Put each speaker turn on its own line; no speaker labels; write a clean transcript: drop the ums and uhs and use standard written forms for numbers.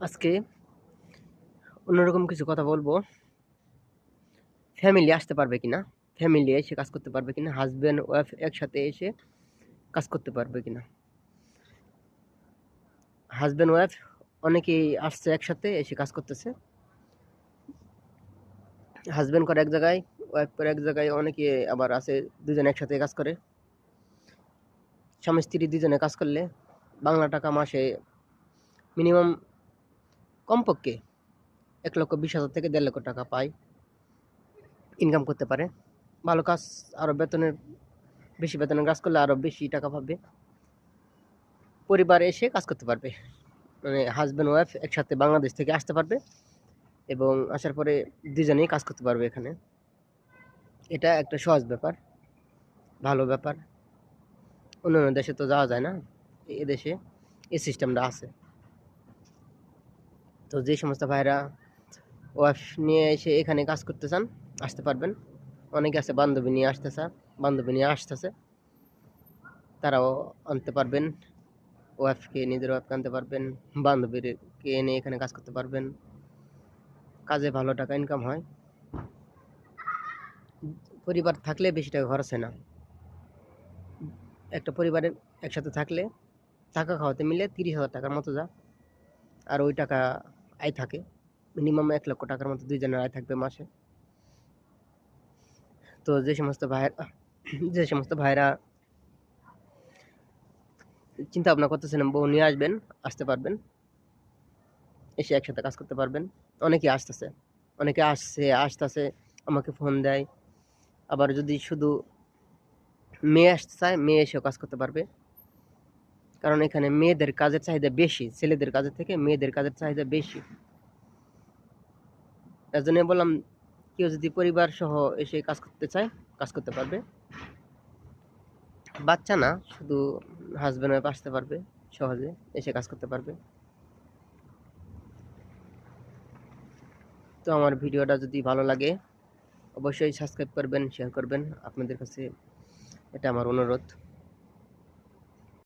আজকে অন্যরকম কিছু কথা বলবো। ফ্যামিলি আসতে পারবে কিনা, ফ্যামিলি এসে কাজ করতে পারবে কিনা, হাজব্যান্ড ওয়াইফ একসাথে এসে কাজ করতে পারবে কিনা। হাজব্যান্ড ওয়াইফ অনেকেই আসছে একসাথে এসে কাজ করতেছে। হাজব্যান্ড করে এক জায়গায়, ওয়াইফ করে এক জায়গায়। অনেকে আবার আছে দুজনে একসাথে কাজ করে। স্বামী স্ত্রী দুজনে কাজ করলে বাংলা টাকা মাসে মিনিমাম কমপক্ষে 1,20,000 থেকে 1.5 লক্ষ টাকা পায়, ইনকাম করতে পারে। ভালো কাজ, আরও বেতনের বেশি বেতনের কাজ করলে আরও বেশি টাকা পাবে। পরিবার এসে কাজ করতে পারবে, মানে হাজব্যান্ড ওয়াইফ একসাথে বাংলাদেশ থেকে আসতে পারবে এবং আসার পরে দুজনেই কাজ করতে পারবে এখানে। এটা একটা সহজ ব্যাপার, ভালো ব্যাপার। অন্যান্য দেশে তো যাওয়া যায় না, এদেশে এই সিস্টেমটা আছে। তো যে সমস্ত ভাইরা ওয়াইফ নিয়ে এসে এখানে কাজ করতে চান আসতে পারবেন। অনেকে আছে বান্ধবী নিয়ে আসতেছে, বান্ধবী নিয়ে আসতেছে, তারাও আনতে পারবেন। ওয়াইফকে, নিজের ওয়াইফকে আনতে পারবেন, বান্ধবীকে এনে এখানে কাজ করতে পারবেন। কাজে ভালো টাকা ইনকাম হয়। পরিবার থাকলে বেশি টাকা খরচ হয় না। একটা পরিবারের একসাথে থাকলে থাকা খাওয়াতে মিলে 30,000 টাকার মতো যা, আর ওই টাকা আয় থাকে মিনিমাম 1 লক্ষ টাকার মতো দুইজনের আয় থাকবে মাসে। তো যে সমস্ত ভাইরা চিন্তা ভাবনা করতেছেন বউ নিয়ে আসবেন, আসতে পারবেন, এসে একসাথে কাজ করতে পারবেন। অনেকে আসতেছে, অনেকে আসতেছে, আমাকে ফোন দেয়। আবার যদি শুধু মেয়ে আসতে চায়, মেয়ে এসেও কাজ করতে পারবে। কারণ এখানে মেয়েদের কাজের চাহিদা বেশি, ছেলেদের কাজের থেকে মেয়েদের কাজের চাহিদা বেশি। তার জন্য বললাম, কেউ যদি পরিবার সহ এসে কাজ করতে চায় কাজ করতে পারবে। বাচ্চা না, শুধু হাজব্যান্ড ওয়াইফ আসতে পারবে, সহজে এসে কাজ করতে পারবে। তো আমার ভিডিওটা যদি ভালো লাগে অবশ্যই সাবস্ক্রাইব করবেন, শেয়ার করবেন। আপনাদের কাছে এটা আমার অনুরোধ।